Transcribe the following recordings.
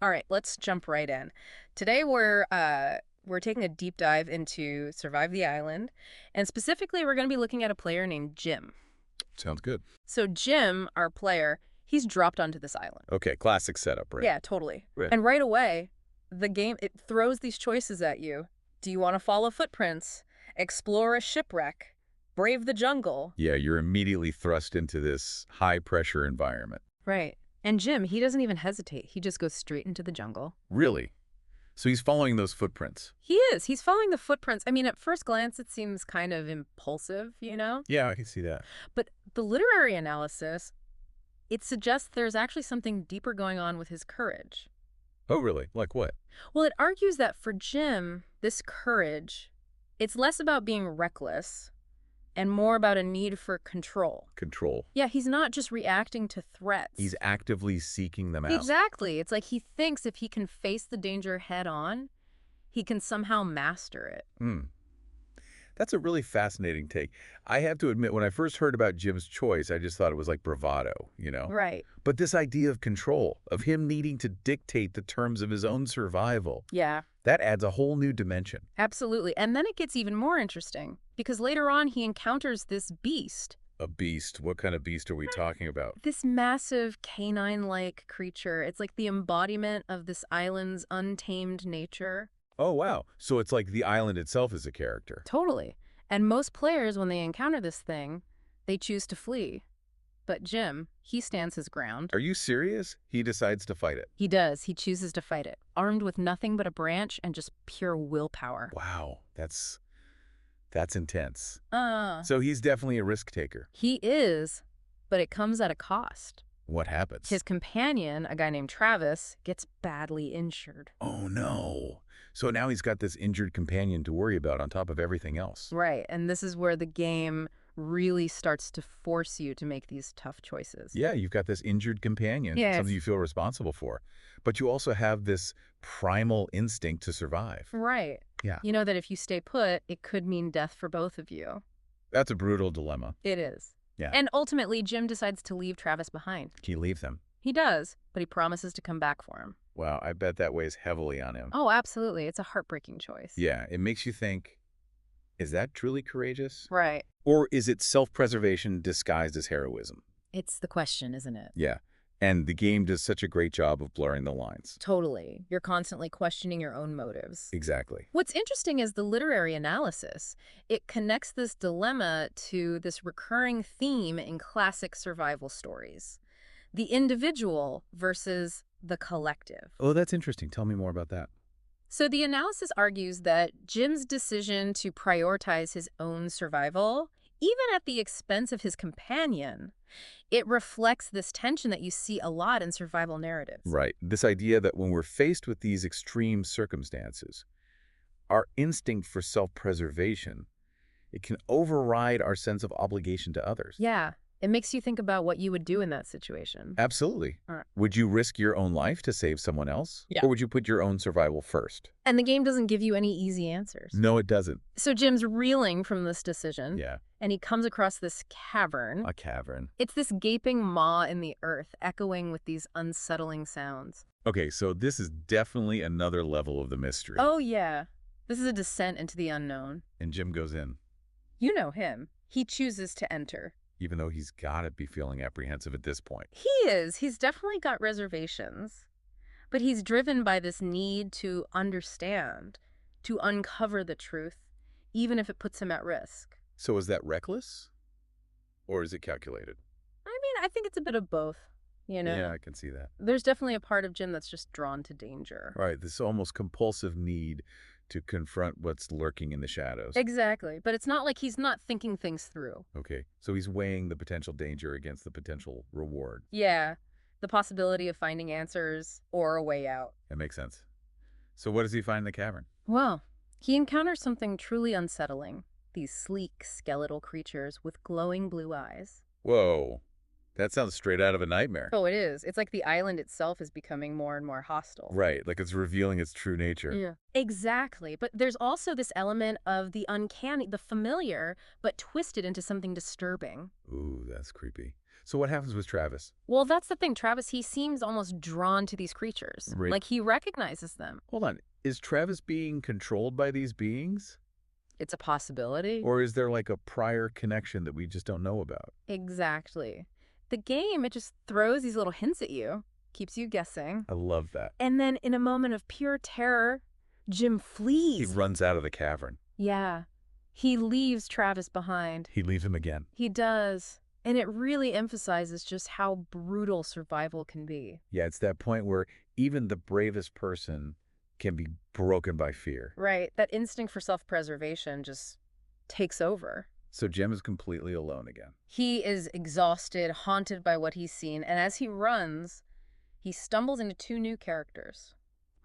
All right, let's jump right in. Today we're taking a deep dive into Survive the Island, and specifically we're going to be looking at a player named Jim. Sounds good. So Jim, our player, he's dropped onto this island. Okay, classic setup, right? Yeah, totally. Right. And right away, the game, it throws these choices at you. Do you want to follow footprints, explore a shipwreck, brave the jungle? Yeah, you're immediately thrust into this high-pressure environment. Right. And Jim, he doesn't even hesitate. He just goes straight into the jungle. Really? So he's following those footprints? He is. He's following the footprints. I mean, at first glance, it seems kind of impulsive, you know? Yeah, I can see that. But the literary analysis, it suggests there's actually something deeper going on with his courage. Oh, really? Like what? Well, it argues that for Jim, this courage, it's less about being reckless and more about a need for control. Control. Yeah, he's not just reacting to threats. He's actively seeking them out. Exactly. It's like he thinks if he can face the danger head on, he can somehow master it. That's a really fascinating take. I have to admit, when I first heard about Jim's choice, I just thought it was like bravado, you know? Right. But this idea of control, of him needing to dictate the terms of his own survival, Yeah, that adds a whole new dimension. absolutely. And then it gets even more interesting because later on he encounters this beast. A beast? What kind of beast are we talking about? This massive canine-like creature. It's like the embodiment of this island's untamed nature. Oh, wow. So it's like the island itself is a character. Totally. And most players, when they encounter this thing, they choose to flee. But Jim, he stands his ground. Are you serious? He decides to fight it. He does. He chooses to fight it, armed with nothing but a branch and just pure willpower. Wow, that's intense. Uh, So he's definitely a risk taker. he is, but it comes at a cost. What happens? His companion, a guy named Travis, gets badly injured. Oh, no. So now he's got this injured companion to worry about on top of everything else. Right, and this is where the game really starts to force you to make these tough choices. Yeah, you've got this injured companion, Yes. something you feel responsible for. But you also have this primal instinct to survive. Right. Yeah. You know that if you stay put, it could mean death for both of you. That's a brutal dilemma. It is. Yeah. And ultimately, Jim decides to leave Travis behind. Can you leave them? He does, but he promises to come back for him. Wow, I bet that weighs heavily on him. Oh, absolutely. It's a heartbreaking choice. Yeah, it makes you think, is that truly courageous? Right. Or is it self-preservation disguised as heroism? It's the question, isn't it? Yeah, and the game does such a great job of blurring the lines. Totally. You're constantly questioning your own motives. Exactly. What's interesting is the literary analysis. It connects this dilemma to this recurring theme in classic survival stories. The individual versus the collective. Oh, that's interesting. Tell me more about that. So the analysis argues that Jim's decision to prioritize his own survival, even at the expense of his companion, it reflects this tension that you see a lot in survival narratives. Right. This idea that when we're faced with these extreme circumstances, our instinct for self-preservation, it can override our sense of obligation to others. Yeah, it makes you think about what you would do in that situation. Absolutely. All right. Would you risk your own life to save someone else? Yeah. Or would you put your own survival first? And the game doesn't give you any easy answers. No, it doesn't. So Jim's reeling from this decision, Yeah. and he comes across this cavern. A cavern. It's this gaping maw in the earth, echoing with these unsettling sounds. Okay, so this is definitely another level of the mystery. Oh, yeah. This is a descent into the unknown. And Jim goes in, You know him. He chooses to enter. even though he's got to be feeling apprehensive at this point. He is. He's definitely got reservations. But he's driven by this need to understand, to uncover the truth, even if it puts him at risk. So is that reckless? Or is it calculated? I mean, I think it's a bit of both, you know? Yeah, I can see that. There's definitely a part of Jim that's just drawn to danger. Right, this almost compulsive need to confront what's lurking in the shadows. Exactly. But it's not like he's not thinking things through. Okay, so he's weighing the potential danger against the potential reward. Yeah. The possibility of finding answers or a way out. That makes sense. So what does he find in the cavern? Well, he encounters something truly unsettling. These sleek, skeletal creatures with glowing blue eyes. Whoa, That sounds straight out of a nightmare. Oh, it is. It's like the island itself is becoming more and more hostile. Right, like it's revealing its true nature. Yeah. Exactly. But there's also this element of the uncanny, the familiar, but twisted into something disturbing. Ooh, that's creepy. So what happens with Travis? Well, that's the thing, Travis, he seems almost drawn to these creatures. Right. Like he recognizes them. Hold on. Is Travis being controlled by these beings? It's a possibility. Or is there like a prior connection that we just don't know about? Exactly. The game, it just throws these little hints at you, keeps you guessing. I love that. And then in a moment of pure terror, Jim He flees. runs out of the cavern. Yeah. He leaves Travis behind. He leaves him again. He does. And it really emphasizes just how brutal survival can be. Yeah, it's that point where even the bravest person can be broken by fear. Right. That instinct for self-preservation just takes over. So Jim is completely alone again. He is exhausted, haunted by what he's seen, and as he runs, he stumbles into two new characters.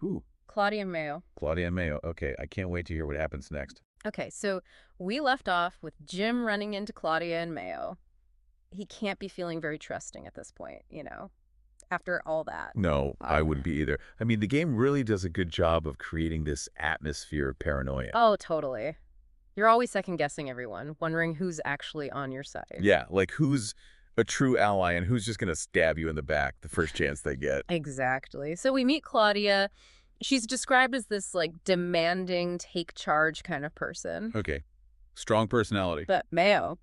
Ooh. Claudia and Mayo. Claudia and Mayo. Okay, I can't wait to hear what happens next. Okay, so we left off with Jim running into Claudia and Mayo. He can't be feeling very trusting at this point, after all that. No, I wouldn't be either. I mean, the game really does a good job of creating this atmosphere of paranoia. Oh, totally. You're always second-guessing everyone, wondering who's actually on your side. Yeah, like who's a true ally and who's just going to stab you in the back the first chance they get. Exactly. So we meet Claudia. She's described as this, demanding, take-charge kind of person. Okay, strong personality. But Mayo,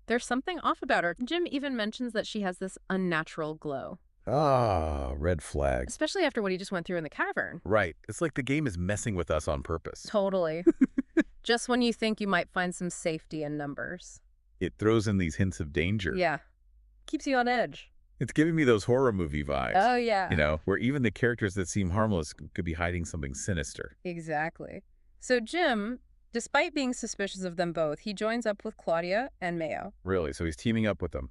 there's something off about her. Jim even mentions that she has this unnatural glow. Ah, red flag. Especially after what he just went through in the cavern. Right. It's like the game is messing with us on purpose. Totally. Just when you think you might find some safety in numbers. It throws in these hints of danger. Yeah. Keeps you on edge. It's giving me those horror movie vibes. Oh, yeah. Where even the characters that seem harmless could be hiding something sinister. Exactly. So Jim, despite being suspicious of them both, he joins up with Claudia and Mayo. Really? So he's teaming up with them.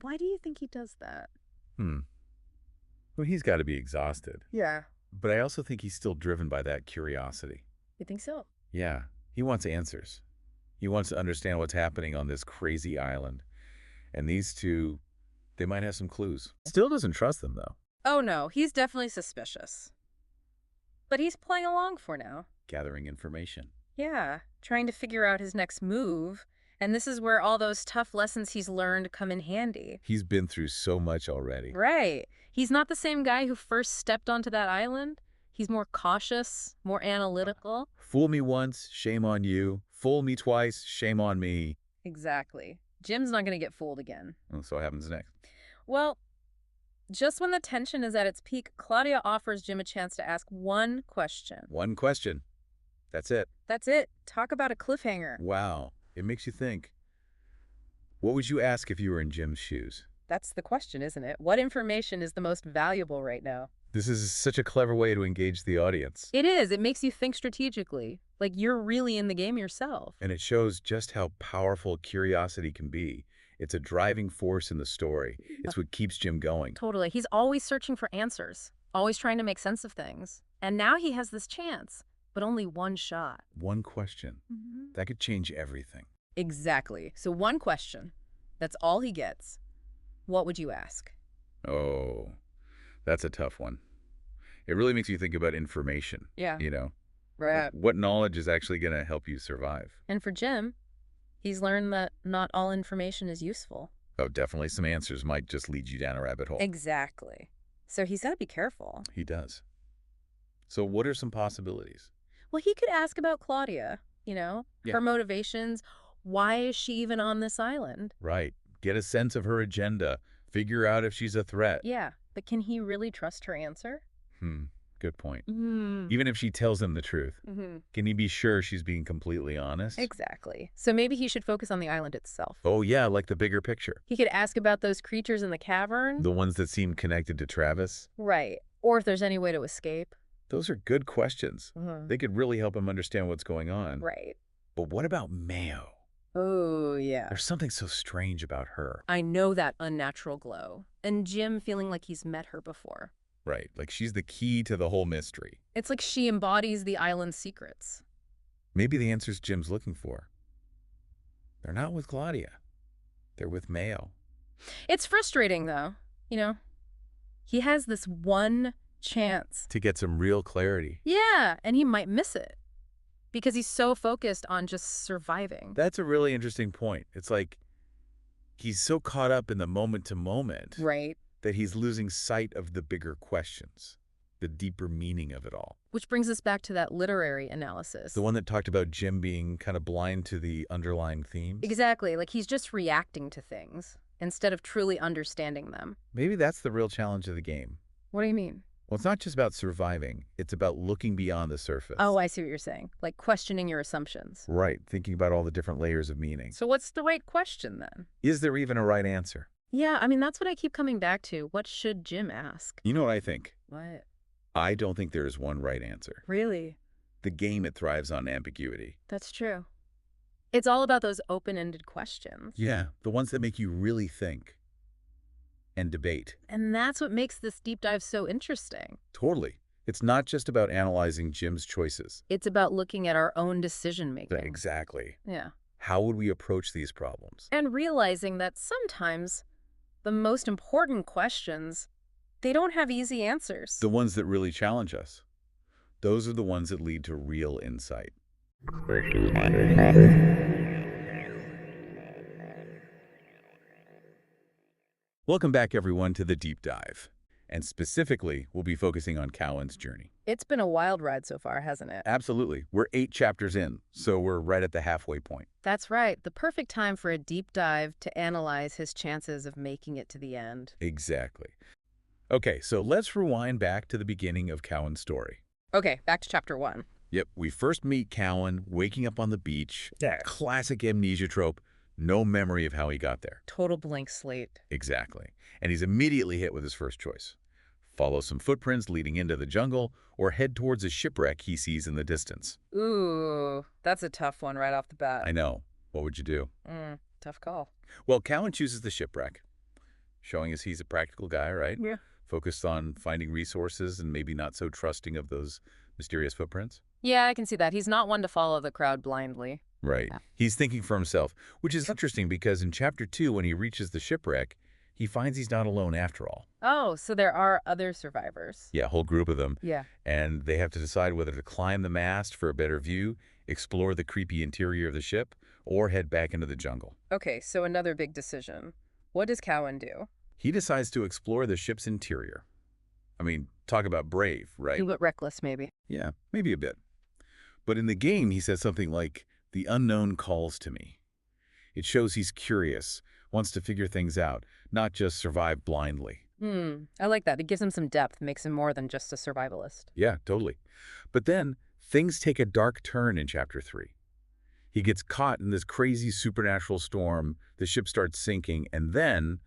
Why do you think he does that? Well, he's got to be exhausted. Yeah. But I also think he's still driven by that curiosity. You think so? Yeah. He wants answers. He wants to understand what's happening on this crazy island. And these two, they might have some clues. Still doesn't trust them, though. Oh, no. He's definitely suspicious. But he's playing along for now. Gathering information. Yeah. Trying to figure out his next move. And this is where all those tough lessons he's learned come in handy. He's been through so much already. Right. He's not the same guy who first stepped onto that island. He's more cautious, more analytical. Fool me once, shame on you. Fool me twice, shame on me. Exactly. Jim's not going to get fooled again. So what happens next? Well, just when the tension is at its peak, Claudia offers Jim a chance to ask one question. One question. That's it. That's it. Talk about a cliffhanger. Wow. It makes you think. What would you ask if you were in Jim's shoes? That's the question, isn't it? What information is the most valuable right now? This is such a clever way to engage the audience. It is. It makes you think strategically. Like you're really in the game yourself. And it shows just how powerful curiosity can be. It's a driving force in the story. It's what keeps Jim going. Totally. He's always searching for answers, always trying to make sense of things. And now he has this chance, but only one shot. One question. That could change everything. Exactly. So one question. That's all he gets. What would you ask? Oh, that's a tough one. It really makes you think about information. Yeah. Right. What knowledge is actually going to help you survive? And for Jim, he's learned that not all information is useful. Oh, definitely some answers might just lead you down a rabbit hole. Exactly. So he's got to be careful. He does. So what are some possibilities? Well, he could ask about Claudia, her motivations. Why is she even on this island? Right. Get a sense of her agenda. Figure out if she's a threat. Yeah, but can he really trust her answer? Good point. Even if she tells him the truth, can he be sure she's being completely honest? Exactly. So maybe he should focus on the island itself. Oh, yeah, like the bigger picture. He could ask about those creatures in the cavern. The ones that seem connected to Travis. Right. Or if there's any way to escape. Those are good questions. They could really help him understand what's going on. Right. But what about Mayo? Oh, yeah. There's something so strange about her. I know that unnatural glow. And Jim feeling like he's met her before. Right, like she's the key to the whole mystery. It's like she embodies the island's secrets. Maybe the answers Jim's looking for. They're not with Claudia. They're with Mayo. It's frustrating, though. You know, he has this one chance. To get some real clarity. Yeah, and he might miss it because he's so focused on just surviving. That's a really interesting point. It's like he's so caught up in the moment to moment Right. that he's losing sight of the bigger questions, the deeper meaning of it all. Which brings us back to that literary analysis. The one that talked about Jim being kind of blind to the underlying themes. Exactly. Like he's just reacting to things instead of truly understanding them. Maybe that's the real challenge of the game. What do you mean? Well, it's not just about surviving. It's about looking beyond the surface. Oh, I see what you're saying. Like questioning your assumptions. Right, thinking about all the different layers of meaning. So what's the right question then? Is there even a right answer? Yeah, I mean, that's what I keep coming back to. What should Jim ask? You know what I think? What? I don't think there is one right answer. Really? The game, it thrives on ambiguity. That's true. It's all about those open-ended questions. Yeah, the ones that make you really think and debate. And that's what makes this deep dive so interesting. Totally. It's not just about analyzing Jim's choices. It's about looking at our own decision-making. Exactly. Yeah. How would we approach these problems? And realizing that sometimes the most important questions, they don't have easy answers. The ones that really challenge us. Those are the ones that lead to real insight. Welcome back, everyone, to the deep dive. And specifically, we'll be focusing on Cowin's journey. It's been a wild ride so far, hasn't it? Absolutely. We're 8 chapters in, so we're right at the halfway point. That's right. The perfect time for a deep dive to analyze his chances of making it to the end. Exactly. Okay, so let's rewind back to the beginning of Cowin's story. Okay, back to chapter 1. Yep, we first meet Cowin waking up on the beach. Yeah. Classic amnesia trope. No memory of how he got there. Total blank slate. Exactly. And he's immediately hit with his first choice. Follow some footprints leading into the jungle, or head towards a shipwreck he sees in the distance. Ooh, that's a tough one right off the bat. I know. What would you do? Tough call. Well, Cowin chooses the shipwreck, showing us he's a practical guy, right? Yeah. Focused on finding resources and maybe not so trusting of those mysterious footprints. Yeah, I can see that. He's not one to follow the crowd blindly. Right. Yeah. He's thinking for himself, which is interesting because in Chapter 2, when he reaches the shipwreck, he finds he's not alone after all. Oh, so there are other survivors. Yeah, a whole group of them. Yeah. And they have to decide whether to climb the mast for a better view, explore the creepy interior of the ship, or head back into the jungle. Okay, so another big decision. What does Cowin do? He decides to explore the ship's interior. I mean, talk about brave, right? A bit reckless, maybe. Yeah, maybe a bit. But in the game, he says something like, "The unknown calls to me." It shows he's curious, wants to figure things out, not just survive blindly. I like that. It gives him some depth, makes him more than just a survivalist. Yeah, totally. But then, things take a dark turn in Chapter 3. He gets caught in this crazy supernatural storm, the ship starts sinking, and then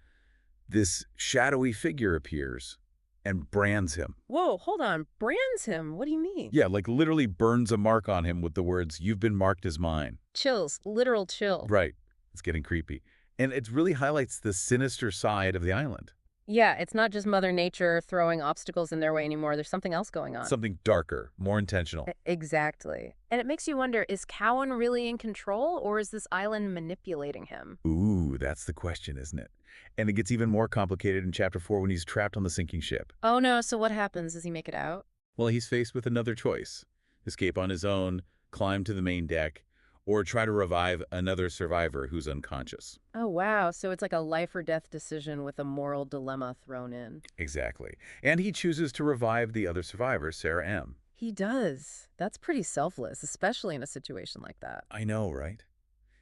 this shadowy figure appears and brands him. Whoa, hold on. Brands him? What do you mean? Yeah, like literally burns a mark on him with the words, "You've been marked as mine." Chills. Literal chill. Right. It's getting creepy. And it really highlights the sinister side of the island. Yeah, it's not just Mother Nature throwing obstacles in their way anymore. There's something else going on. Something darker, more intentional. Exactly. And it makes you wonder, is Cowin really in control, or is this island manipulating him? Ooh, that's the question, isn't it? And it gets even more complicated in Chapter 4 when he's trapped on the sinking ship. Oh no, so what happens? Does he make it out? Well, he's faced with another choice. Escape on his own, climb to the main deck, or try to revive another survivor who's unconscious. Oh wow, so it's like a life or death decision with a moral dilemma thrown in. Exactly. And he chooses to revive the other survivor, Sarah M. He does. That's pretty selfless, especially in a situation like that. I know, right?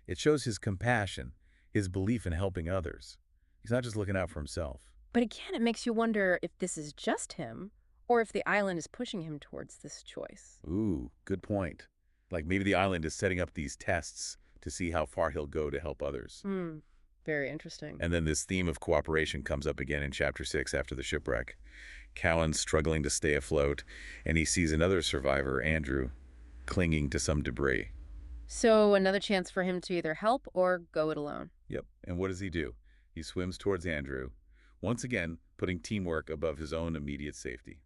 It shows his compassion, his belief in helping others. He's not just looking out for himself. But again, it makes you wonder if this is just him, or if the island is pushing him towards this choice. Ooh, good point. Like maybe the island is setting up these tests to see how far he'll go to help others. Very interesting. And then this theme of cooperation comes up again in Chapter 6 after the shipwreck. Cowin's struggling to stay afloat, and he sees another survivor, Andrew, clinging to some debris. So another chance for him to either help or go it alone. Yep. And what does he do? He swims towards Andrew, once again putting teamwork above his own immediate safety.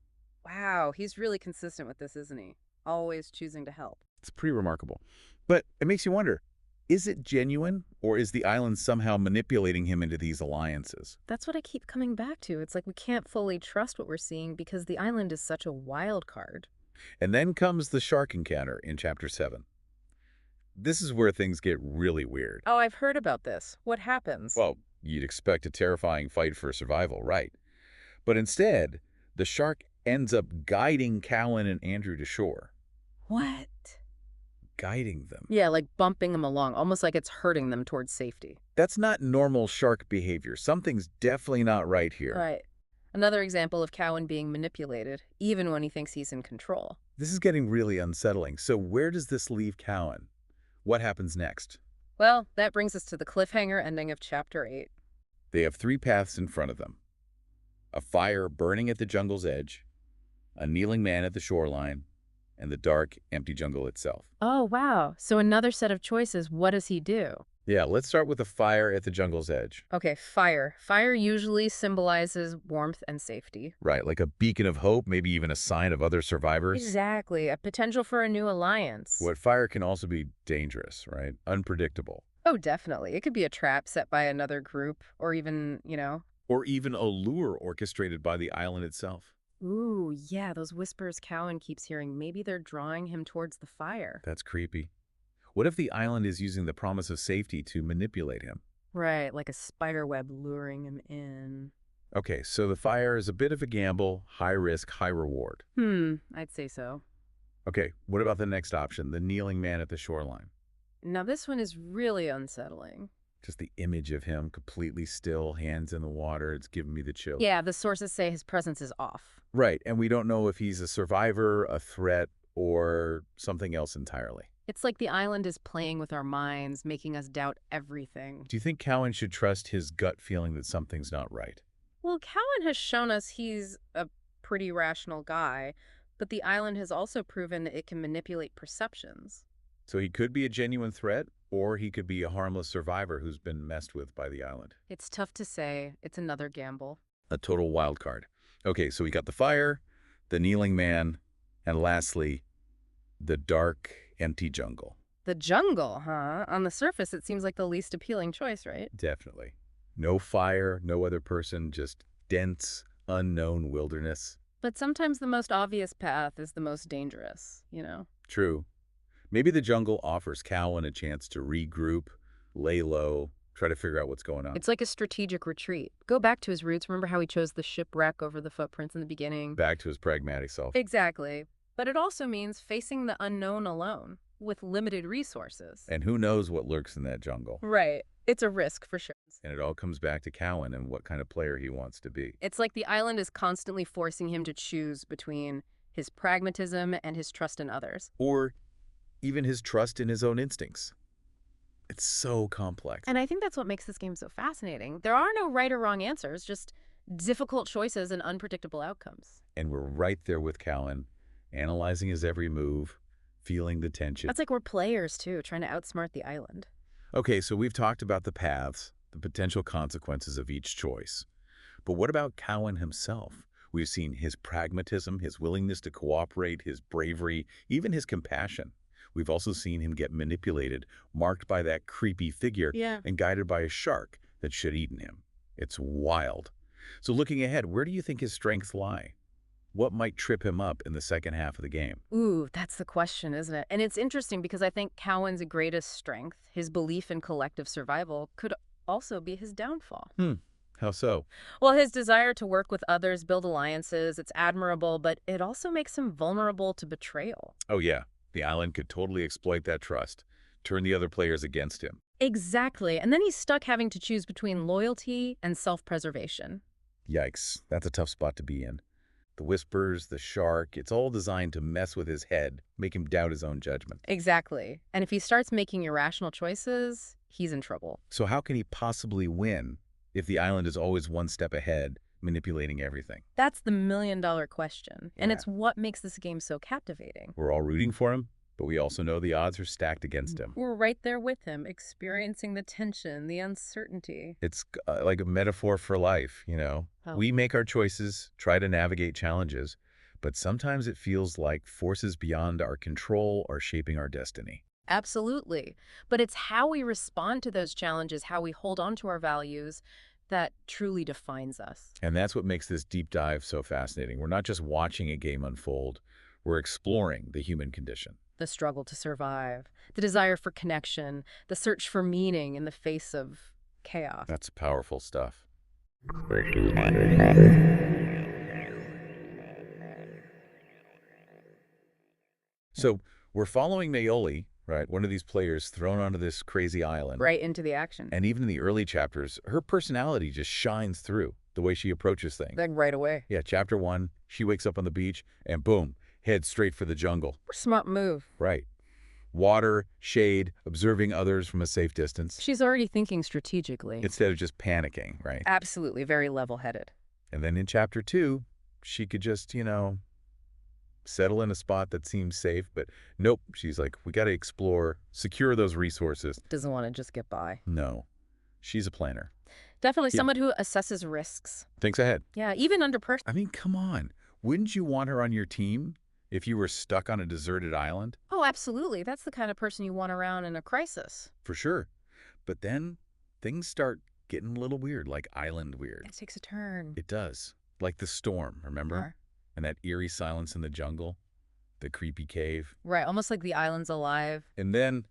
Wow, he's really consistent with this, isn't he? Always choosing to help. It's pretty remarkable. But it makes you wonder, Is it genuine, or is the island somehow manipulating him into these alliances? That's what I keep coming back to. It's like we can't fully trust what we're seeing because the island is such a wild card. And then comes the shark encounter in Chapter 7. This is where things get really weird. Oh, I've heard about this. What happens? Well, you'd expect a terrifying fight for survival, right? But instead, the shark ends up guiding Cowin and Andrew to shore. What? Guiding them. Yeah, like bumping them along, almost like it's hurting them towards safety. That's not normal shark behavior. Something's definitely not right here. Right. Another example of Cowan being manipulated, even when he thinks he's in control. This is getting really unsettling. So where does this leave Cowin? What happens next? Well, that brings us to the cliffhanger ending of Chapter 8. They have three paths in front of them. A fire burning at the jungle's edge, a kneeling man at the shoreline, and the dark, empty jungle itself. Oh, wow. So another set of choices. What does he do? Yeah, let's start with the fire at the jungle's edge. Okay, fire. Fire usually symbolizes warmth and safety. Right, like a beacon of hope, maybe even a sign of other survivors. Exactly. A potential for a new alliance. What fire can also be dangerous, right? Unpredictable. Oh, definitely. It could be a trap set by another group, or even, Or even a lure orchestrated by the island itself. Ooh, yeah, those whispers Cowan keeps hearing. Maybe they're drawing him towards the fire. That's creepy. What if the island is using the promise of safety to manipulate him? Right, like a spider web luring him in. Okay, so the fire is a bit of a gamble, high risk, high reward. I'd say so. Okay, what about the next option, the kneeling man at the shoreline? Now this one is really unsettling. Just the image of him completely still, hands in the water, it's giving me the chills. Yeah, the sources say his presence is off. Right, and we don't know if he's a survivor, a threat, or something else entirely. It's like the island is playing with our minds, making us doubt everything. Do you think Cowan should trust his gut feeling that something's not right? Well, Cowan has shown us he's a pretty rational guy, but the island has also proven that it can manipulate perceptions. So he could be a genuine threat, or he could be a harmless survivor who's been messed with by the island. It's tough to say. It's another gamble. A total wild card. Okay, so we got the fire, the kneeling man, and lastly, the dark, empty jungle. The jungle, huh? On the surface, it seems like the least appealing choice, right? Definitely. No fire, no other person, just dense, unknown wilderness. But sometimes the most obvious path is the most dangerous. True. Maybe the jungle offers Cowan a chance to regroup, lay low, try to figure out what's going on. It's like a strategic retreat. Go back to his roots. Remember how he chose the shipwreck over the footprints in the beginning? Back to his pragmatic self. Exactly. But it also means facing the unknown alone, with limited resources. And who knows what lurks in that jungle. Right. It's a risk for sure. And it all comes back to Cowan and what kind of player he wants to be. It's like the island is constantly forcing him to choose between his pragmatism and his trust in others. Or even his trust in his own instincts. It's so complex. And I think that's what makes this game so fascinating. There are no right or wrong answers, just difficult choices and unpredictable outcomes. And we're right there with Cowan, analyzing his every move, feeling the tension. That's like we're players, too, trying to outsmart the island. Okay, so we've talked about the paths, the potential consequences of each choice. But what about Cowan himself? We've seen his pragmatism, his willingness to cooperate, his bravery, even his compassion. We've also seen him get manipulated, marked by that creepy figure, and guided by a shark that should have eaten him. It's wild. So looking ahead, where do you think his strengths lie? What might trip him up in the second half of the game? Ooh, that's the question, isn't it? And it's interesting because I think Cowan's greatest strength, his belief in collective survival, could also be his downfall. How so? Well, his desire to work with others, build alliances, it's admirable, but it also makes him vulnerable to betrayal. Oh yeah, the island could totally exploit that trust, turn the other players against him. Exactly. And then he's stuck having to choose between loyalty and self-preservation. Yikes, that's a tough spot to be in. The whispers, the shark, it's all designed to mess with his head, make him doubt his own judgment. Exactly. And if he starts making irrational choices, he's in trouble. So how can he possibly win if the island is always one step ahead, manipulating everything? That's the million-dollar question. And Yeah. it's what makes this game so captivating. We're all rooting for him, but we also know the odds are stacked against him. We're right there with him, experiencing the tension, the uncertainty. It's like a metaphor for life, you know? Oh. We make our choices, try to navigate challenges, but sometimes it feels like forces beyond our control are shaping our destiny. Absolutely. But it's how we respond to those challenges, how we hold on to our values, that truly defines us. And that's what makes this deep dive so fascinating. We're not just watching a game unfold, we're exploring the human condition. The struggle to survive, the desire for connection, the search for meaning in the face of chaos. That's powerful stuff. So we're following Mayoli, right? One of these players thrown onto this crazy island. Right into the action. And even in the early chapters, her personality just shines through the way she approaches things. Like right away. Yeah, chapter 1, she wakes up on the beach and boom, heads straight for the jungle. Smart move. Right. Water, shade, observing others from a safe distance. She's already thinking strategically. Instead of just panicking, right? Absolutely, very level-headed. And then in chapter 2, she could just, settle in a spot that seems safe, but nope. She's like, we got to explore, secure those resources. Doesn't want to just get by. No, she's a planner. Definitely Yeah. someone who assesses risks. Thinks ahead. Yeah, even under pressure. I mean, come on. Wouldn't you want her on your team if you were stuck on a deserted island? Oh, absolutely. That's the kind of person you want around in a crisis. For sure. But then things start getting a little weird, like island weird. It takes a turn. It does. Like the storm, remember? And that eerie silence in the jungle, the creepy cave. Right, almost like the island's alive. And then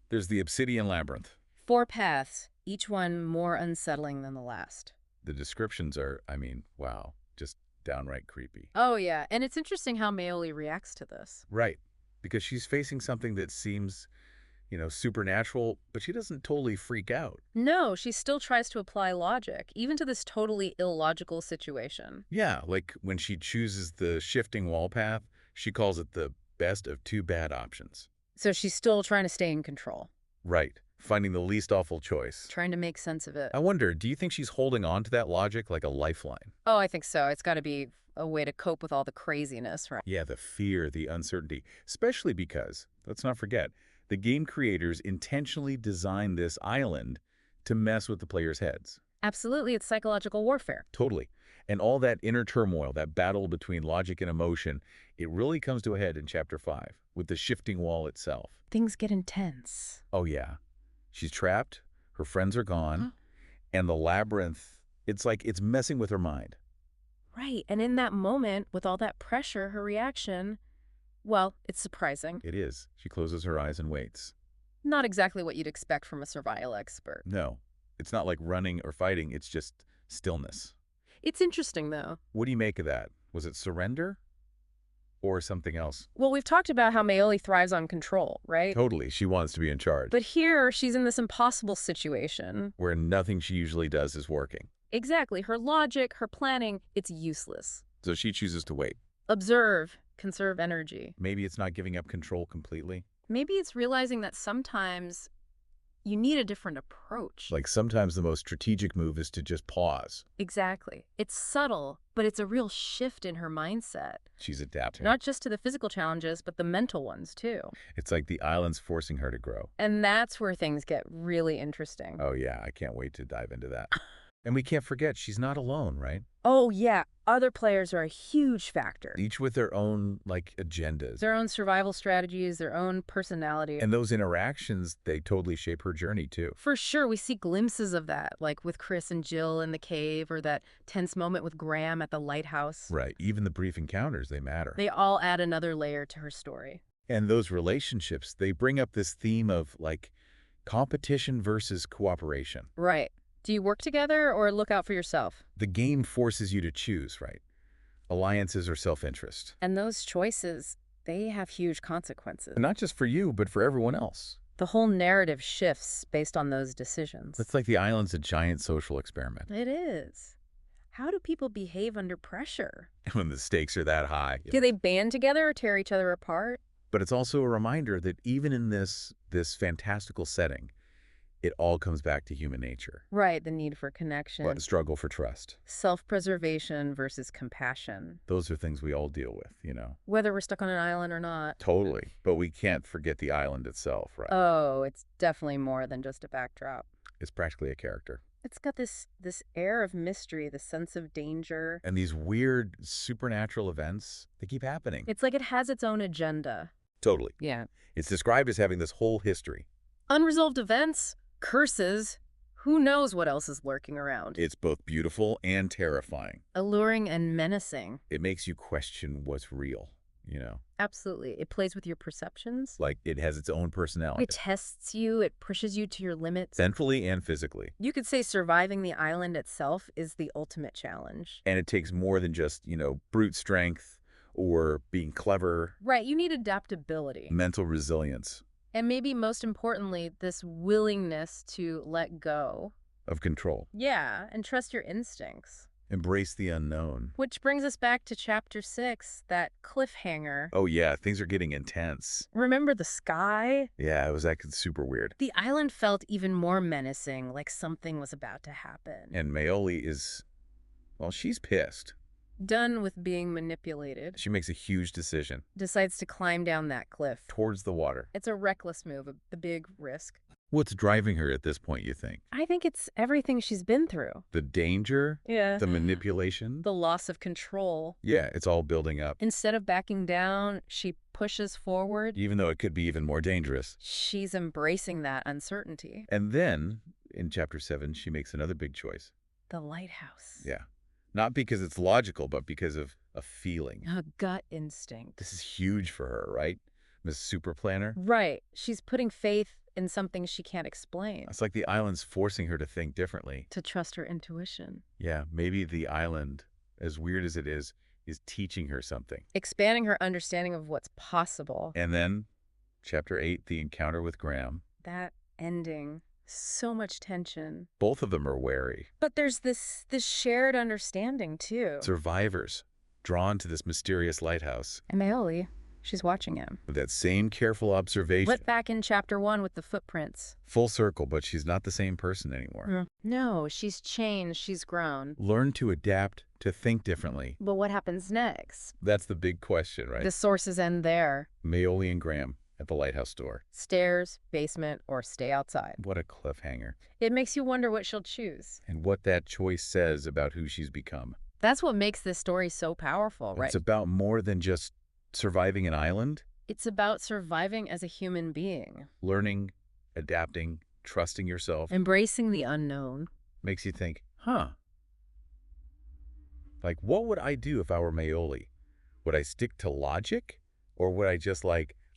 there's the obsidian labyrinth. 4 paths, each one more unsettling than the last. The descriptions are, wow, just downright creepy. Oh, yeah, and it's interesting how Mayoli reacts to this. Right, because she's facing something that seems, supernatural, but she doesn't totally freak out. No, she still tries to apply logic, even to this totally illogical situation. Yeah, like when she chooses the shifting wall path, she calls it the best of 2 bad options. So she's still trying to stay in control. Right, finding the least awful choice. Trying to make sense of it. I wonder, do you think she's holding on to that logic like a lifeline? Oh, I think so. It's got to be a way to cope with all the craziness, right? Yeah, the fear, the uncertainty, especially because, let's not forget, the game creators intentionally designed this island to mess with the players' heads. Absolutely, it's psychological warfare. Totally. And all that inner turmoil, that battle between logic and emotion, it really comes to a head in Chapter 5 with the shifting wall itself. Things get intense. Oh, yeah. She's trapped, her friends are gone, and the labyrinth, it's like it's messing with her mind. Right, and in that moment, with all that pressure, her reaction, well, it's surprising. It is. She closes her eyes and waits. Not exactly what you'd expect from a survival expert. No, it's not like running or fighting, it's just stillness. It's interesting, though. What do you make of that? Was it surrender? Or something else? Well, we've talked about how Mayoli thrives on control, right? Totally, she wants to be in charge. But here, she's in this impossible situation. Where nothing she usually does is working. Exactly. Her logic, her planning, it's useless. So she chooses to wait. Observe, conserve energy. Maybe it's not giving up control completely. Maybe it's realizing that sometimes you need a different approach. Like sometimes the most strategic move is to just pause. Exactly. It's subtle, but it's a real shift in her mindset. She's adapting. Not just to the physical challenges, but the mental ones, too. It's like the island's forcing her to grow. And that's where things get really interesting. Oh yeah, I can't wait to dive into that. And we can't forget, she's not alone, right? Oh, yeah. Other players are a huge factor. Each with their own, agendas. Their own survival strategies, their own personality. And those interactions, they totally shape her journey, too. For sure, we see glimpses of that, like with Chris and Jill in the cave, or that tense moment with Graham at the lighthouse. Right. Even the brief encounters, they matter. They all add another layer to her story. And those relationships, they bring up this theme of, competition versus cooperation. Right. Do you work together or look out for yourself? The game forces you to choose, right? Alliances or self-interest. And those choices, they have huge consequences. And not just for you, but for everyone else. The whole narrative shifts based on those decisions. It's like the island's a giant social experiment. It is. How do people behave under pressure? When the stakes are that high. Do they band together or tear each other apart? But it's also a reminder that even in this fantastical setting, it all comes back to human nature. Right, the need for connection. But struggle for trust. Self-preservation versus compassion. Those are things we all deal with, Whether we're stuck on an island or not. Totally. But we can't forget the island itself, right? Oh, it's definitely more than just a backdrop. It's practically a character. It's got this air of mystery, the sense of danger. And these weird supernatural events, they keep happening. It's like it has its own agenda. Totally. Yeah. It's described as having this whole history. Unresolved events, curses, who knows what else is lurking around. It's both beautiful and terrifying. Alluring and menacing. It makes you question what's real, you know? Absolutely. It plays with your perceptions. Like it has its own personality. It tests you. It pushes you to your limits. Mentally and physically. You could say surviving the island itself is the ultimate challenge. And it takes more than just, brute strength or being clever. Right. You need adaptability. Mental resilience. And maybe most importantly, this willingness to let go. Of control. Yeah, and trust your instincts. Embrace the unknown. Which brings us back to Chapter 6, that cliffhanger. Oh yeah, things are getting intense. Remember the sky? Yeah, it was acting super weird. The island felt even more menacing, like something was about to happen. And Mayoli is, well, she's pissed. Done with being manipulated. She makes a huge decision. Decides to climb down that cliff. Towards the water. It's a reckless move, a big risk. What's driving her at this point, you think? I think it's everything she's been through. The danger? Yeah. The manipulation? The loss of control. Yeah, it's all building up. Instead of backing down, she pushes forward. Even though it could be even more dangerous. She's embracing that uncertainty. And then, in Chapter 7, she makes another big choice. The lighthouse. Yeah. Not because it's logical, but because of a feeling. A gut instinct. This is huge for her, right? Miss Super Planner? Right. She's putting faith in something she can't explain. It's like the island's forcing her to think differently. To trust her intuition. Yeah, maybe the island, as weird as it is teaching her something. Expanding her understanding of what's possible. And then, Chapter 8, the encounter with Graham. That ending. So much tension. Both of them are wary. But there's this shared understanding, too. Survivors, drawn to this mysterious lighthouse. And Mayoli, she's watching him. With that same careful observation. Went back in Chapter 1 with the footprints. Full circle, but she's not the same person anymore. No, she's changed. She's grown. Learn to adapt, to think differently. But what happens next? That's the big question, right? The sources end there. Mayoli and Graham at the lighthouse door. Stairs, basement, or stay outside. What a cliffhanger. It makes you wonder what she'll choose. And what that choice says about who she's become. That's what makes this story so powerful, right? It's about more than just surviving an island. It's about surviving as a human being. Learning, adapting, trusting yourself. Embracing the unknown. Makes you think, huh? Like, what would I do if I were Mayoli? Would I stick to logic? Or would I just,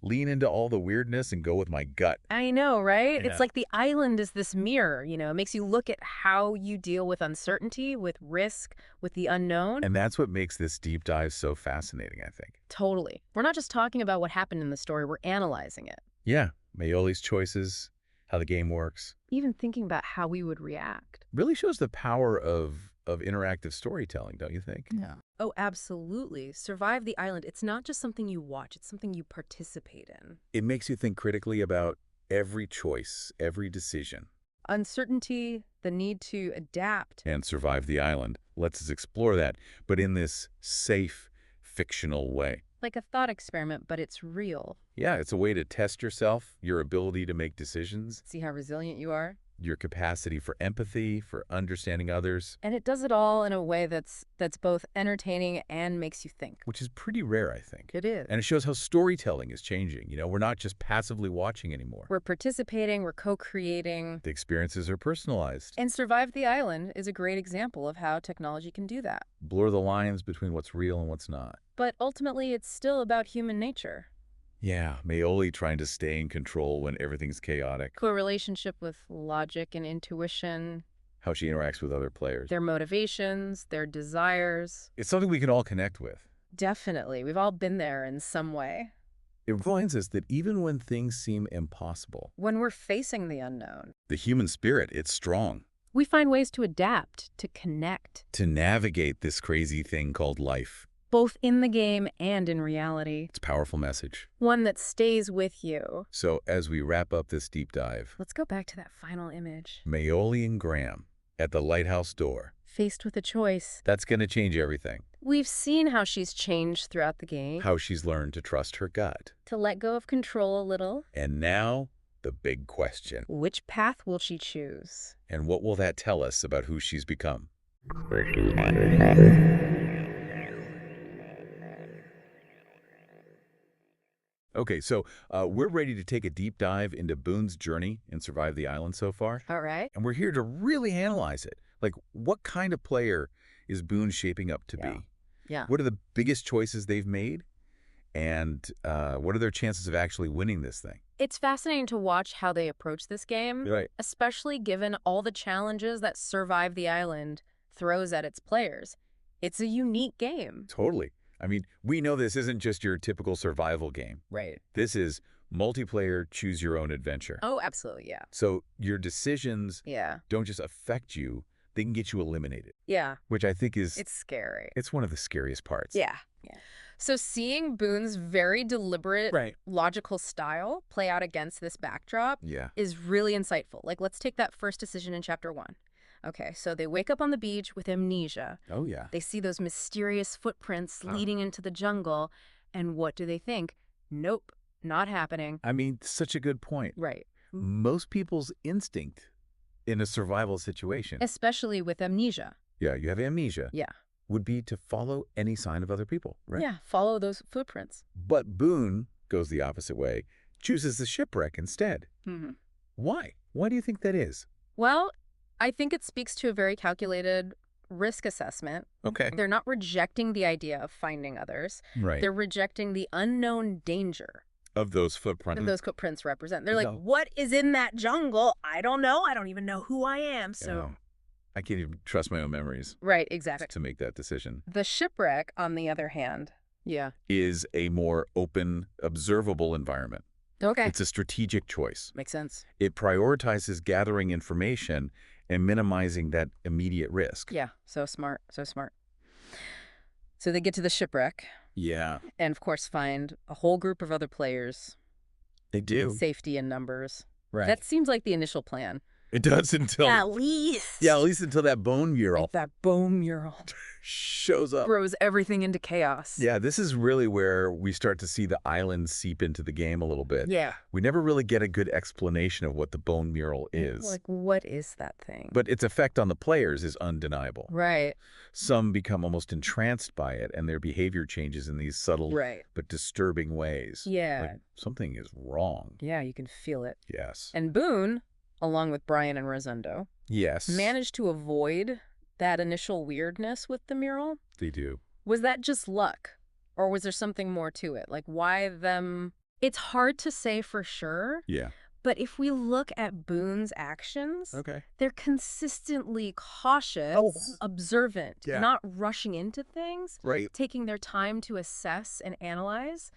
lean into all the weirdness and go with my gut? I know, right? Yeah. It's like the island is this mirror, It makes you look at how you deal with uncertainty, with risk, with the unknown. And that's what makes this deep dive so fascinating, I think. Totally. We're not just talking about what happened in the story, we're analyzing it. Yeah, Mayoli's choices, how the game works. Even thinking about how we would react. Really shows the power of interactive storytelling, don't you think? Yeah. Oh, absolutely. Survive the Island. It's not just something you watch, it's something you participate in. It makes you think critically about every choice, every decision. Uncertainty, the need to adapt. And Survive the Island lets us explore that, but in this safe, fictional way. Like a thought experiment, but it's real. Yeah, it's a way to test yourself, your ability to make decisions. See how resilient you are? Your capacity for empathy, for understanding others. And it does it all in a way that's both entertaining and makes you think. Which is pretty rare, I think. It is. And it shows how storytelling is changing. We're not just passively watching anymore. We're participating, we're co-creating. The experiences are personalized. And Survive the Island is a great example of how technology can do that. Blur the lines between what's real and what's not. But ultimately, it's still about human nature. Yeah, Mayoli trying to stay in control when everything's chaotic. A relationship with logic and intuition. How she interacts with other players. Their motivations, their desires. It's something we can all connect with. Definitely. We've all been there in some way. It reminds us that even when things seem impossible, when we're facing the unknown, the human spirit, it's strong. We find ways to adapt, to connect. To navigate this crazy thing called life. Both in the game and in reality. It's a powerful message. One that stays with you. So as we wrap up this deep dive, let's go back to that final image. Mayoli and Graham at the lighthouse door. Faced with a choice. That's going to change everything. We've seen how she's changed throughout the game. How she's learned to trust her gut. To let go of control a little. And now, the big question. Which path will she choose? And what will that tell us about who she's become? Okay, so we're ready to take a deep dive into Boone's journey and survive the island so far. All right. And we're here to really analyze it. Like, what kind of player is Boone shaping up to Yeah. be? Yeah. What are the biggest choices they've made? And what are their chances of actually winning this thing? It's fascinating to watch how they approach this game, Right. especially given all the challenges that Survive the Island throws at its players. It's a unique game. Totally. I mean, we know this isn't just your typical survival game. Right. This is multiplayer, choose your own adventure. Oh, absolutely, yeah. So your decisions Yeah. don't just affect you, they can get you eliminated, Yeah. which I think is, It's scary. it's one of the scariest parts. Yeah. So seeing Boone's very deliberate, Right. logical style play out against this backdrop Yeah. is really insightful. Like, let's take that first decision in chapter 1. Okay, so they wake up on the beach with amnesia. Oh, yeah. They see those mysterious footprints Oh. leading into the jungle, and what do they think? Nope, not happening. I mean, such a good point. Right. Most people's instinct in a survival situation, Especially with amnesia. yeah, you have amnesia, Yeah. would be to follow any sign of other people, right? Yeah, follow those footprints. But Boone goes the opposite way, chooses the shipwreck instead. Mm-hmm. Why? Why do you think that is? Well, I think it speaks to a very calculated risk assessment. Okay. They're not rejecting the idea of finding others. Right. They're rejecting the unknown danger Of those footprints. that those footprints represent. They're like, No. what is in that jungle? I don't know. I don't even know who I am. So, I can't even trust my own memories right, exactly. to make that decision. The shipwreck, on the other hand, Is a more open, observable environment. okay, It's a strategic choice. makes sense. It prioritizes gathering information and minimizing that immediate risk. Yeah, so smart, so smart. So they get to the shipwreck Yeah, and, of course, find a whole group of other players, they do. safety in numbers. Right. That seems like the initial plan. It does until... At least. Yeah, at least until that bone mural Like that bone mural shows up. throws everything into chaos. Yeah, this is really where we start to see the island seep into the game a little bit. Yeah. We never really get a good explanation of what the bone mural is. Like, what is that thing? But its effect on the players is undeniable. Right, Some become almost entranced by it, and their behavior changes in these subtle right. but disturbing ways. Yeah. Like something is wrong. Yeah, you can feel it. Yes. And Boone, along with Brian and Rosendo, Yes. managed to avoid that initial weirdness with the mural. They do. Was that just luck? Or was there something more to it? Like, why them? It's hard to say for sure, Yeah. but if we look at Boone's actions, Okay. they're consistently cautious, Oh. observant, Yeah. not rushing into things, Right. taking their time to assess and analyze.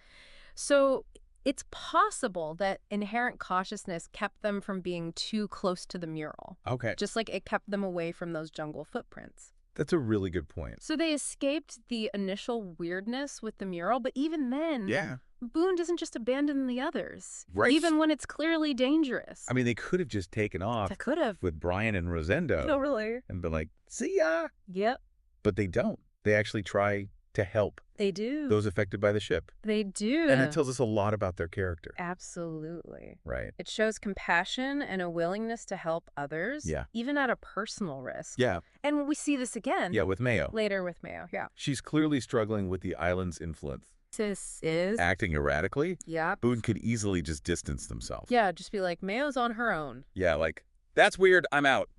So it's possible that inherent cautiousness kept them from being too close to the mural, Okay. just like it kept them away from those jungle footprints. That's a really good point. So they escaped the initial weirdness with the mural, but even then, Yeah. Boone doesn't just abandon the others, Right. even when it's clearly dangerous. I mean, they could have just taken off They could have. with Brian and Rosendo No, really. and been like, see ya. Yep, But they don't. They actually try to help they do. those affected by the ship. They do. And it tells us a lot about their character. Absolutely. Right. It shows compassion and a willingness to help others, Yeah. even at a personal risk. Yeah. And we see this again Yeah, with Mayo. later with Mayo. Yeah. She's clearly struggling with the island's influence. This is. Acting erratically, Yeah. Boone could easily just distance themselves. Yeah, just be like, Mayo's on her own. Yeah, like, that's weird, I'm out.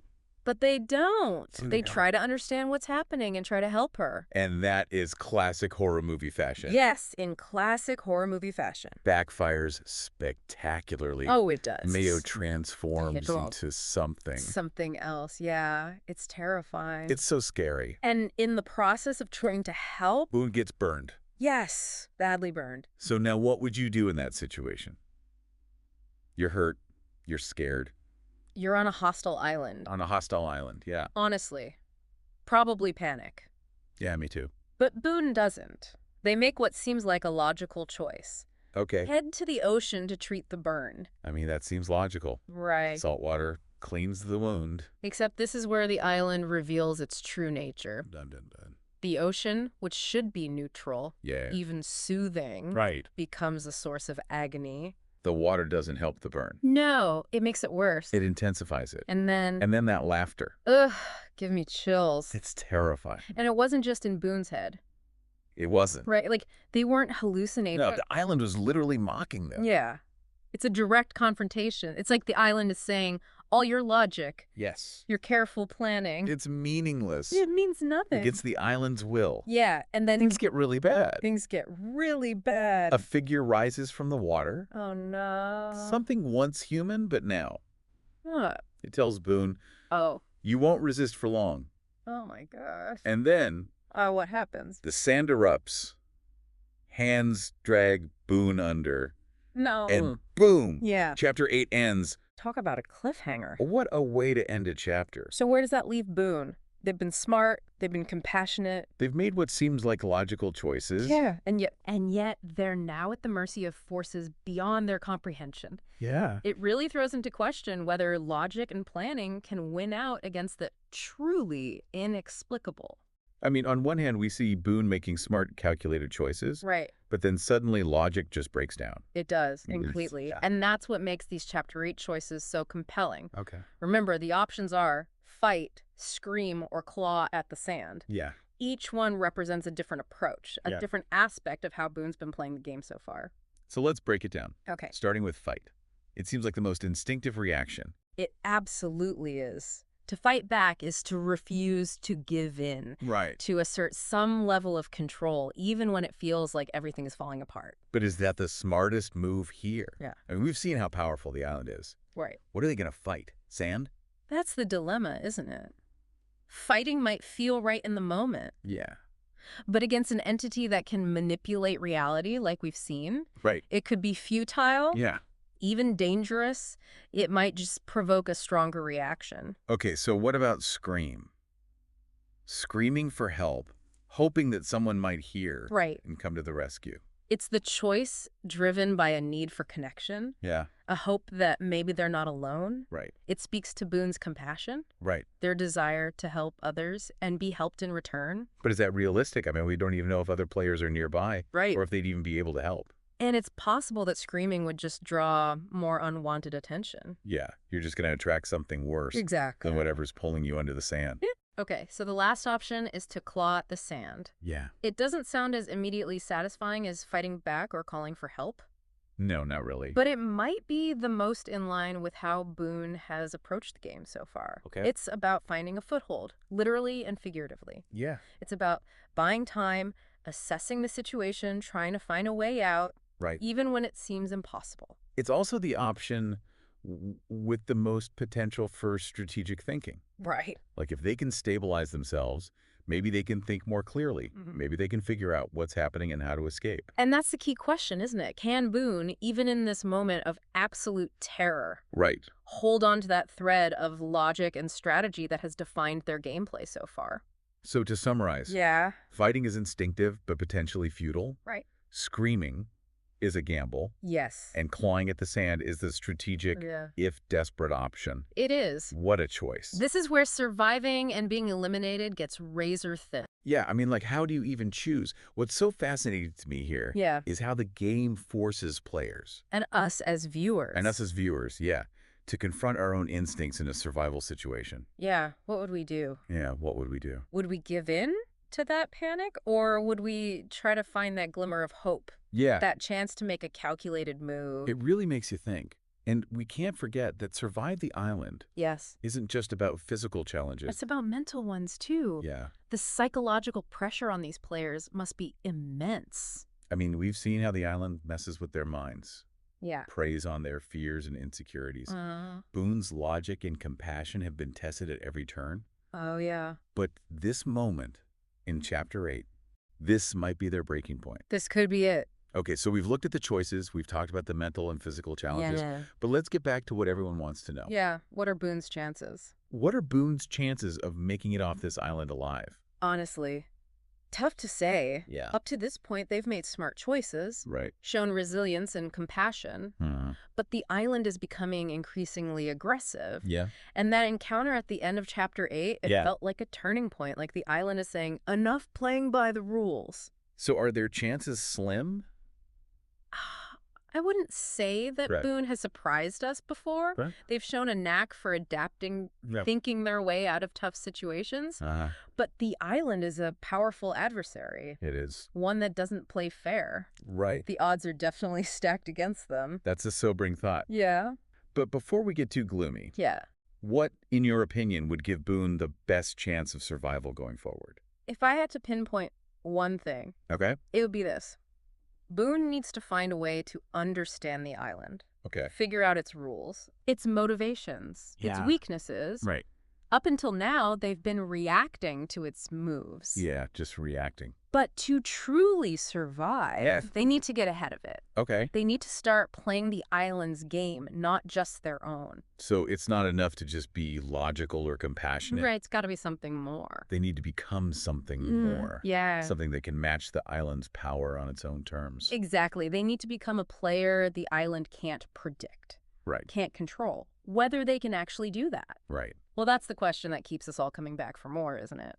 But they don't. They They don't. try to understand what's happening and try to help her. And that is classic horror movie fashion. Yes, in classic horror movie fashion. Backfires spectacularly. Oh, it does. Mayo transforms It will. into something. Something else. Yeah, it's terrifying. It's so scary. And in the process of trying to help, Boone gets burned. yes, badly burned. So now what would you do in that situation? You're hurt. You're scared. You're on a hostile island. On a hostile island. Yeah. Honestly, probably panic. Yeah, me too. But Boone doesn't. They make what seems like a logical choice. Okay. Head to the ocean to treat the burn. I mean, that seems logical. Right. Salt water cleans the wound. Except this is where the island reveals its true nature. Dun, dun, dun. The ocean, which should be neutral, Yeah. even soothing, Right. becomes a source of agony. The water doesn't help the burn. No, it makes it worse. It intensifies it. And then, And then that laughter. ugh, give me chills. It's terrifying. And it wasn't just in Boone's head. It wasn't. Right? Like, they weren't hallucinating. No, the island was literally mocking them. Yeah. It's a direct confrontation. It's like the island is saying, all your logic, Yes. your careful planning, It's meaningless. it means nothing. Against the island's will. Yeah, and then Things get really bad. things get really bad. A figure rises from the water. Oh, no. Something once human, but now. Huh. It tells Boon, Oh. you won't resist for long. Oh, my gosh. And then What happens? the sand erupts. Hands drag Boon under. No. And boom! Yeah. Chapter 8 ends. Talk about a cliffhanger. What a way to end a chapter. So where does that leave Boon? They've been smart. They've been compassionate. They've made what seems like logical choices. Yeah. And yet they're now at the mercy of forces beyond their comprehension. Yeah. It really throws into question whether logic and planning can win out against the truly inexplicable. I mean, on one hand, we see Boon making smart, calculated choices. Right. But then suddenly logic just breaks down. It does, It's- completely. yeah. And that's what makes these Chapter 8 choices so compelling. Okay. Remember, the options are fight, scream, or claw at the sand. Yeah. Each one represents a different approach, a Yeah. different aspect of how Boone's been playing the game so far. So let's break it down. Okay. Starting with fight. It seems like the most instinctive reaction. It absolutely is. To fight back is to refuse to give in, Right. to assert some level of control, even when it feels like everything is falling apart. But is that the smartest move here? Yeah. I mean, we've seen how powerful the island is. Right. What are they going to fight? Sand? That's the dilemma, isn't it? Fighting might feel right in the moment, Yeah. but against an entity that can manipulate reality like we've seen, Right. it could be futile, Yeah. even dangerous. It might just provoke a stronger reaction. Okay, so what about scream? Screaming for help, hoping that someone might hear Right. and come to the rescue. It's the choice driven by a need for connection, Yeah. a hope that maybe they're not alone. Right. It speaks to Boone's compassion, Right. their desire to help others and be helped in return. But is that realistic? I mean, we don't even know if other players are nearby Right. or if they'd even be able to help. And it's possible that screaming would just draw more unwanted attention. Yeah. You're just going to attract something worse Exactly. than whatever's pulling you under the sand. Okay, so the last option is to claw at the sand. Yeah. It doesn't sound as immediately satisfying as fighting back or calling for help, No, not really. but it might be the most in line with how Boone has approached the game so far. Okay. It's about finding a foothold, literally and figuratively. Yeah. It's about buying time, assessing the situation, trying to find a way out, Right. even when it seems impossible. It's also the option with the most potential for strategic thinking. Right. Like if they can stabilize themselves, maybe they can think more clearly. Mhm. Maybe they can figure out what's happening and how to escape. And that's the key question, isn't it? Can Boone, even in this moment of absolute terror, Right. hold on to that thread of logic and strategy that has defined their gameplay so far? So to summarize, Yeah. fighting is instinctive but potentially futile. Right. Screaming is a gamble. Yes. And clawing at the sand is the strategic, Yeah. if desperate option. It is. What a choice. This is where surviving and being eliminated gets razor thin. Yeah, I mean, like, how do you even choose? What's so fascinating to me here Yeah. is how the game forces players, And us as viewers. and us as viewers, yeah, to confront our own instincts in a survival situation. Yeah. What would we do? Yeah, what would we do? Would we give in to that panic, or would we try to find that glimmer of hope, Yeah, that chance to make a calculated move? it really makes you think. And we can't forget that Survive the Island Yes. isn't just about physical challenges. It's about mental ones, too. Yeah. The psychological pressure on these players must be immense. I mean, we've seen how the island messes with their minds, Yeah. preys on their fears and insecurities. Uh, Boone's logic and compassion have been tested at every turn. oh, yeah. But this moment in Chapter 8, this might be their breaking point. This could be it. Okay, so we've looked at the choices, we've talked about the mental and physical challenges, Yeah. but let's get back to what everyone wants to know. Yeah. What are Boone's chances? What are Boone's chances of making it off this island alive? Honestly, tough to say. Yeah. Up to this point, they've made smart choices, Right. shown resilience and compassion, but the island is becoming increasingly aggressive. Yeah. And that encounter at the end of Chapter 8, it Yeah. felt like a turning point, like the island is saying, enough playing by the rules. So are their chances slim? I wouldn't say that Right. Boon has surprised us before. Right. They've shown a knack for adapting, Yep. thinking their way out of tough situations. But the island is a powerful adversary, It is. one that doesn't play fair. Right. The odds are definitely stacked against them. That's a sobering thought. Yeah. But before we get too gloomy, Yeah. what, in your opinion, would give Boone the best chance of survival going forward? If I had to pinpoint one thing, Okay. it would be this. Boone needs to find a way to understand the island, Okay. figure out its rules, its motivations, its Yeah. weaknesses. Right. Up until now, they've been reacting to its moves. Yeah, just reacting. But to truly survive, Yeah. they need to get ahead of it. Okay. They need to start playing the island's game, not just their own. So it's not enough to just be logical or compassionate. Right, it's got to be something more. They need to become something more. Yeah. Something that can match the island's power on its own terms. Exactly. They need to become a player the island can't predict, Right. can't control. Whether they can actually do that. Right. Well, that's the question that keeps us all coming back for more, isn't it?